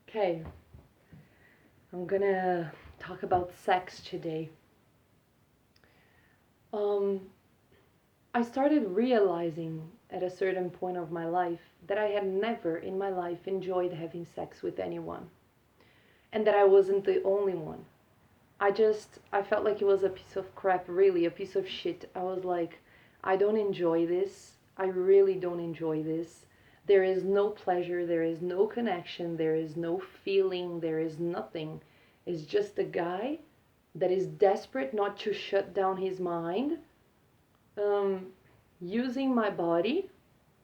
Okay, I'm gonna talk about sex today. Um, I started realizing at a certain point of my life that I had never in my life enjoyed having sex with anyone, and that I wasn't the only one. I felt like it was a piece of crap, really, a piece of shit. I was like, I don't enjoy this. I really don't enjoy this. There is no pleasure, there is no connection, there is no feeling, there is nothing. It's just a guy that is desperate not to shut down his mind, um, using my body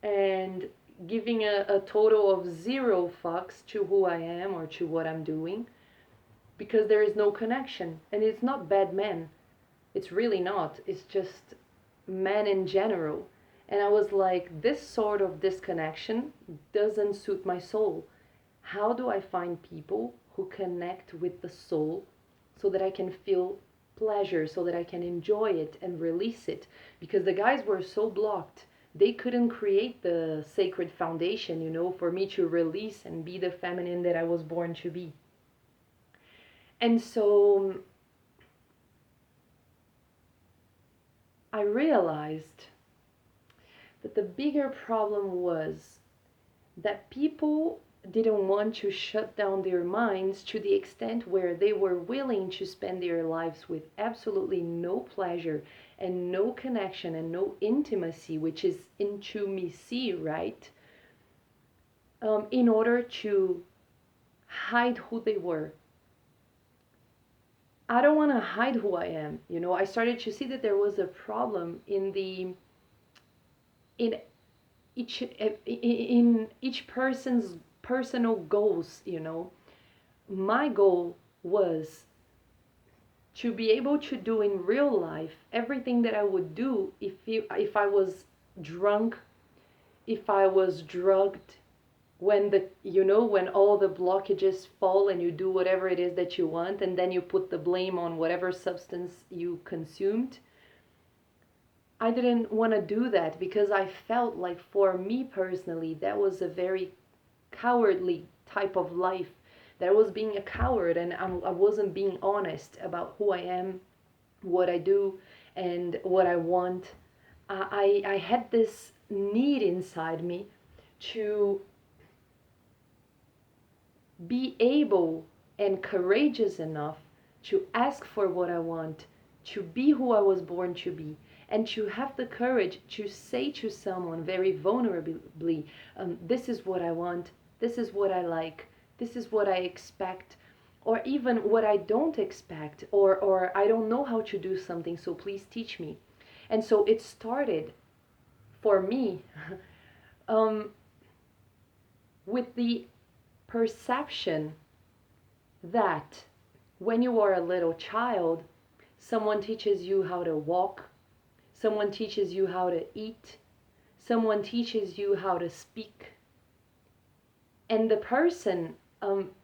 and giving a total of zero fucks to who I am or to what I'm doing because there is no connection. And it's not bad men, it's really not. It's just men in general. And I was like, this sort of disconnection doesn't suit my soul. How do I find people who connect with the soul so that I can feel pleasure, so that I can enjoy it and release it? Because the guys were so blocked. They couldn't create the sacred foundation, for me to release and be the feminine that I was born to be. And so I realized that the bigger problem was that people didn't want to shut down their minds to the extent where they were willing to spend their lives with absolutely no pleasure and no connection and no intimacy, which is intimacy, right? In order to hide who they were. I don't want to hide who I am. I started to see that there was a problem in each person's personal goals. My goal was to be able to do in real life everything that I would do if I was drunk, if I was drugged, when all the blockages fall and you do whatever it is that you want and then you put the blame on whatever substance you consumed. I didn't want to do that because I felt like, for me personally, that was a very cowardly type of life. That I was being a coward and I wasn't being honest about who I am, what I do, and what I want. I had this need inside me to be able and courageous enough to ask for what I want, to be who I was born to be, and to have the courage to say to someone very vulnerably, this is what I want, this is what I like, this is what I expect, or even what I don't expect, or I don't know how to do something, so please teach me. And so it started for me um, with the perception that when you are a little child, someone teaches you how to walk, someone teaches you how to eat, someone teaches you how to speak. And the person,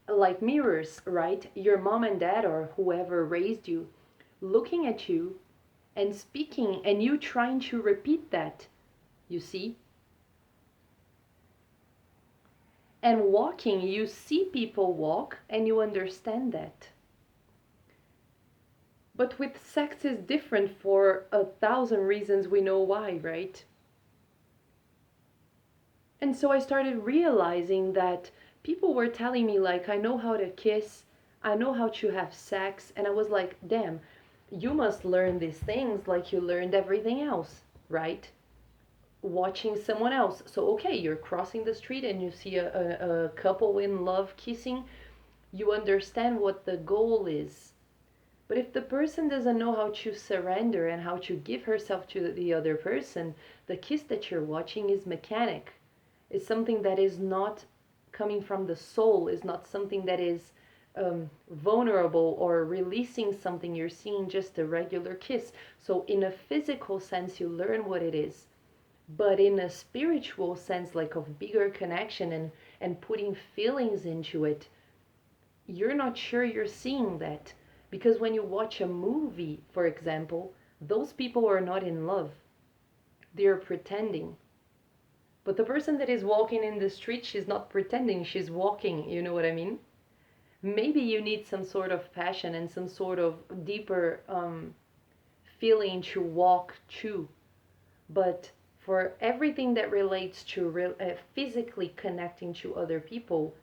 like mirrors, right? Your mom and dad or whoever raised you, looking at you and speaking, and you trying to repeat that, you see? And walking, you see people walk and you understand that. But with sex is different for 1,000 reasons we know why, right? And so I started realizing that people were telling me, like, I know how to kiss, I know how to have sex, and I was like, damn, you must learn these things like you learned everything else, right? Watching someone else. So, okay, you're crossing the street and you see a couple in love kissing, you understand what the goal is. But if the person doesn't know how to surrender and how to give herself to the other person, the kiss that you're watching is mechanic. It's something that is not coming from the soul, is not something that is vulnerable or releasing something. You're seeing just a regular kiss. So, in a physical sense, you learn what it is. But in a spiritual sense, like of bigger connection and putting feelings into it, you're not sure you're seeing that. Because when you watch a movie, for example, those people are not in love. They're pretending. But the person that is walking in the street, she's not pretending, she's walking, you know what I mean? Maybe you need some sort of passion and some sort of deeper feeling to walk through. But for everything that relates to physically connecting to other people,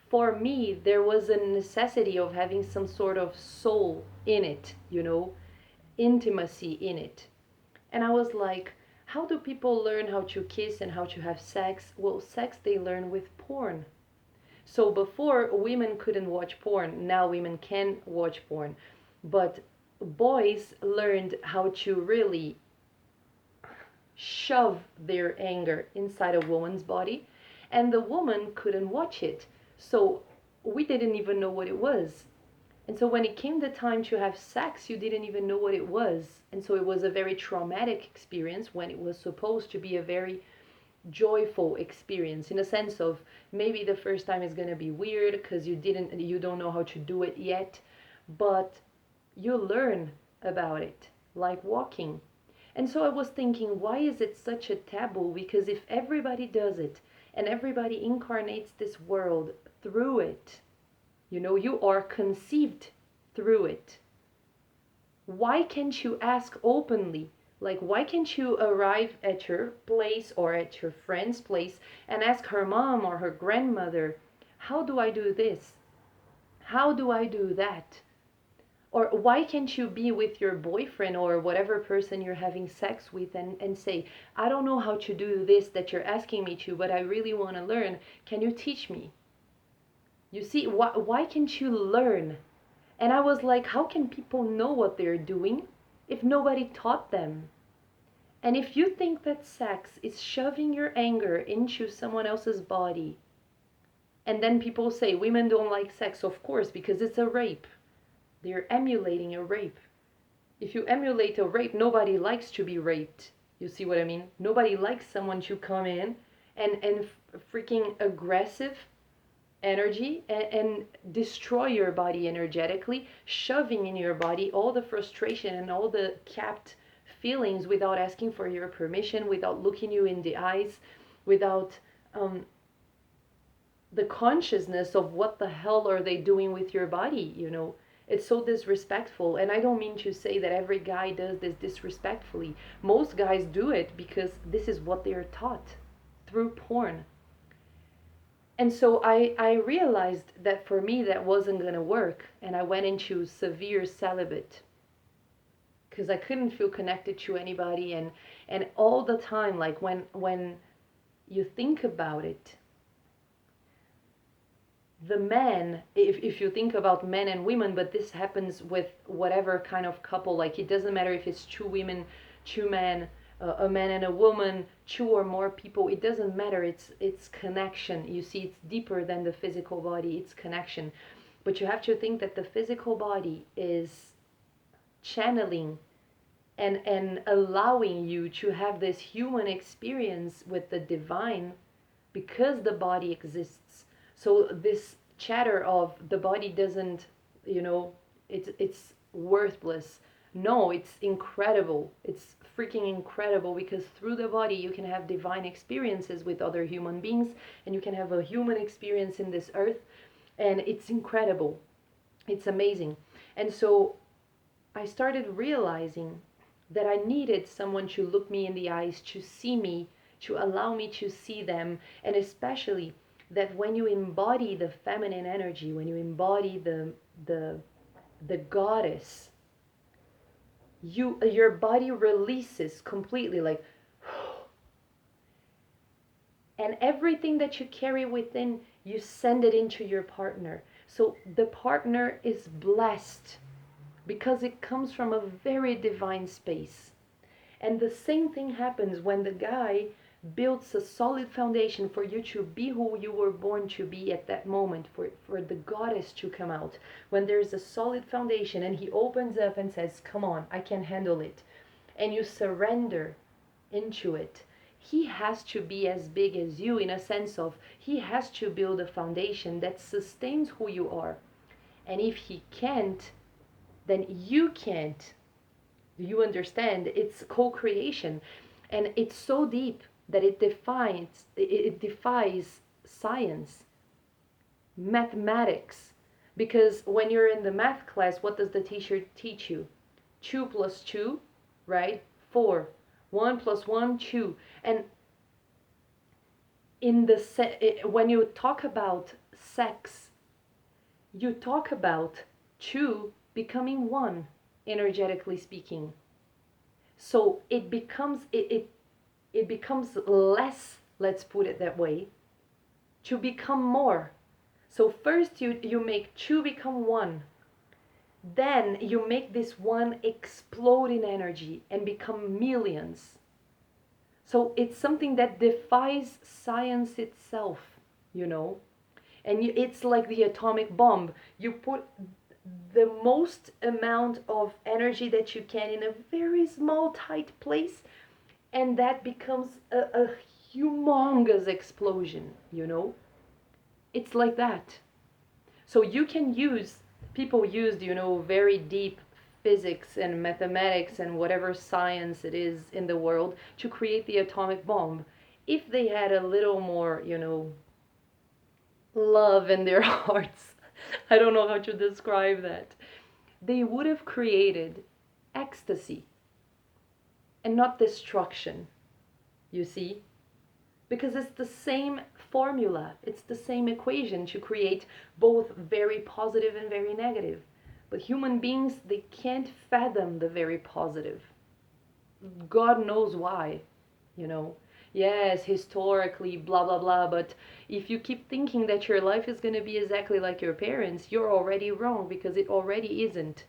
for me, there was a necessity of having some sort of soul in it, intimacy in it. And I was like, how do people learn how to kiss and how to have sex? Well, sex they learn with porn. So before, women couldn't watch porn. Now women can watch porn. But boys learned how to really shove their anger inside a woman's body, and the woman couldn't watch it. So we didn't even know what it was. And so when it came the time to have sex, you didn't even know what it was. And so it was a very traumatic experience when it was supposed to be a very joyful experience, in a sense of maybe the first time is going to be weird because you don't know how to do it yet, but you learn about it like walking. And so I was thinking, why is it such a taboo? Because if everybody does it and everybody incarnates this world through it, you are conceived through it. Why can't you ask openly? Like, why can't you arrive at your place or at your friend's place and ask her mom or her grandmother, how do I do this? How do I do that? Or why can't you be with your boyfriend or whatever person you're having sex with and say, I don't know how to do this that you're asking me to, but I really want to learn. Can you teach me? You see, why can't you learn? And I was like, how can people know what they're doing if nobody taught them? And if you think that sex is shoving your anger into someone else's body, and then people say women don't like sex, of course, because it's a rape. They're emulating a rape. If you emulate a rape, nobody likes to be raped. You see what I mean? Nobody likes someone to come in and freaking aggressive energy and destroy your body energetically, shoving in your body all the frustration and all the capped feelings without asking for your permission, without looking you in the eyes, without the consciousness of what the hell are they doing with your body. It's so disrespectful. And I don't mean to say that every guy does this disrespectfully. Most guys do it because this is what they're taught through porn. And so I realized that for me that wasn't going to work, and I went into severe celibate because I couldn't feel connected to anybody. And all the time, like when you think about it, the men, if you think about men and women, but this happens with whatever kind of couple, like it doesn't matter if it's two women, two men, a man and a woman, two or more people, it doesn't matter. It's connection. You see, it's deeper than the physical body. It's connection. But you have to think that the physical body is channeling and allowing you to have this human experience with the divine because the body exists. So this chatter of the body doesn't, it's worthless. No, it's incredible. It's freaking incredible because through the body you can have divine experiences with other human beings and you can have a human experience in this earth, and it's incredible. It's amazing. And so I started realizing that I needed someone to look me in the eyes, to see me, to allow me to see them, and especially that when you embody the feminine energy, when you embody the goddess, your body releases completely, like, and everything that you carry within, you send it into your partner. So the partner is blessed because it comes from a very divine space. And the same thing happens when the guy builds a solid foundation for you to be who you were born to be at that moment, for the goddess to come out. When there's a solid foundation and he opens up and says, come on, I can handle it, and you surrender into it, he has to be as big as you, in a sense of he has to build a foundation that sustains who you are. And if he can't, then you can't. Do you understand? It's co-creation, and it's so deep that it defies science, mathematics. Because when you're in the math class, what does the teacher teach you? 2 plus 2, right? 4. 1 plus 1, 2. And when you talk about sex, you talk about 2 becoming 1, energetically speaking. So it becomes less, let's put it that way, to become more. So first you make 2 become 1. Then you make this 1 explode in energy and become millions. So it's something that defies science itself, you know. And it's like the atomic bomb. You put the most amount of energy that you can in a very small, tight place, and that becomes a humongous explosion, you know. It's like that. So you can use, people used, you know, very deep physics and mathematics and whatever science it is in the world to create the atomic bomb. If they had a little more, you know, love in their hearts, I don't know how to describe that, they would have created ecstasy and not destruction, you see? Because it's the same formula, it's the same equation to create both very positive and very negative. But human beings, they can't fathom the very positive. God knows why, you know. Yes, historically, blah, blah, blah, but if you keep thinking that your life is going to be exactly like your parents, you're already wrong because it already isn't.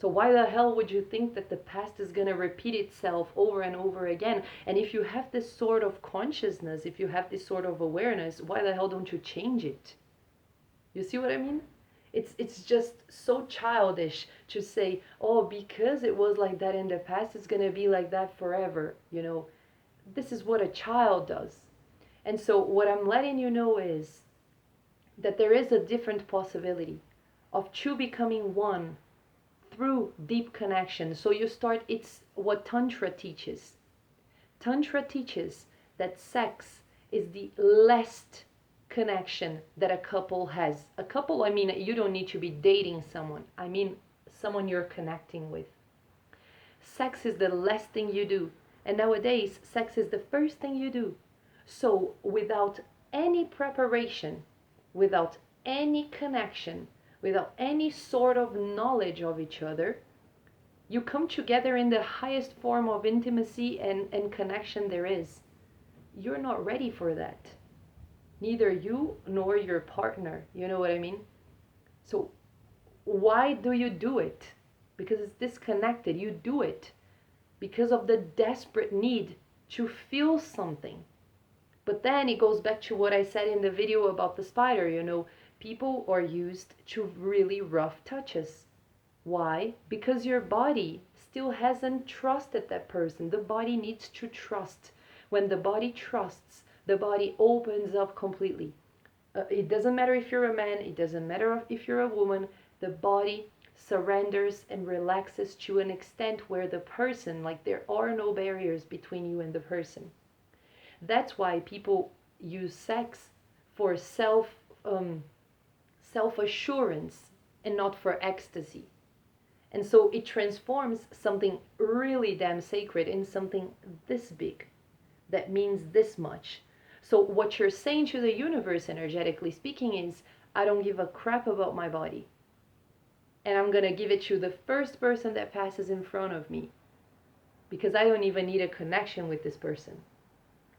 So why the hell would you think that the past is going to repeat itself over and over again? And if you have this sort of consciousness, if you have this sort of awareness, why the hell don't you change it? You see what I mean? It's just so childish to say, oh, because it was like that in the past, it's going to be like that forever. You know, this is what a child does. And so what I'm letting you know is that there is a different possibility of two becoming one through deep connection. So you start, it's what Tantra teaches. Tantra teaches that sex is the last connection that a couple has. A couple, I mean, you don't need to be dating someone. I mean, someone you're connecting with. Sex is the last thing you do. And nowadays, sex is the first thing you do. So without any preparation, without any connection, without any sort of knowledge of each other, you come together in the highest form of intimacy and connection there is. You're not ready for that. Neither you nor your partner. You know what I mean? So why do you do it? Because it's disconnected. You do it because of the desperate need to feel something. But then it goes back to what I said in the video about the spider, you know, people are used to really rough touches. Why? Because your body still hasn't trusted that person. The body needs to trust. When the body trusts, the body opens up completely. It doesn't matter if you're a man, it doesn't matter if you're a woman, the body surrenders and relaxes to an extent where the person, like there are no barriers between you and the person. That's why people use sex for self-assurance and not for ecstasy. And so it transforms something really damn sacred in something this big that means this much. So what you're saying to the universe, energetically speaking, is I don't give a crap about my body. And I'm going to give it to the first person that passes in front of me. Because I don't even need a connection with this person.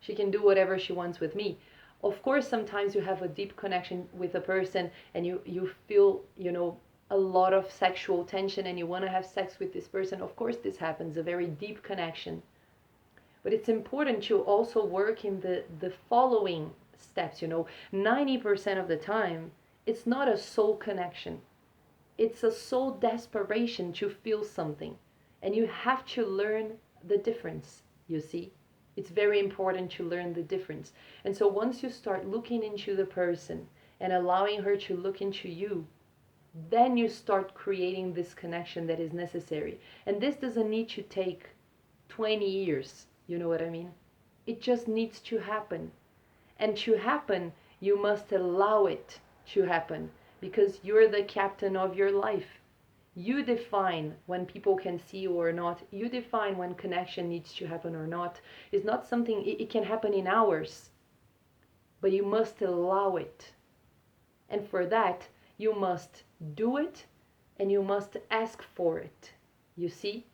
She can do whatever she wants with me. Of course, sometimes you have a deep connection with a person and you feel, you know, a lot of sexual tension and you want to have sex with this person. Of course, this happens, a very deep connection. But it's important to also work in the following steps, you know. 90% of the time, it's not a soul connection. It's a soul desperation to feel something. And you have to learn the difference, you see. It's very important to learn the difference. And so once you start looking into the person and allowing her to look into you, then you start creating this connection that is necessary. And this doesn't need to take 20 years. You know what I mean? It just needs to happen. And to happen, you must allow it to happen. because you're the captain of your life. You define when people can see you or not. You define when connection needs to happen or not. It's not something, it can happen in hours, but you must allow it. And for that, you must do it and you must ask for it. You see?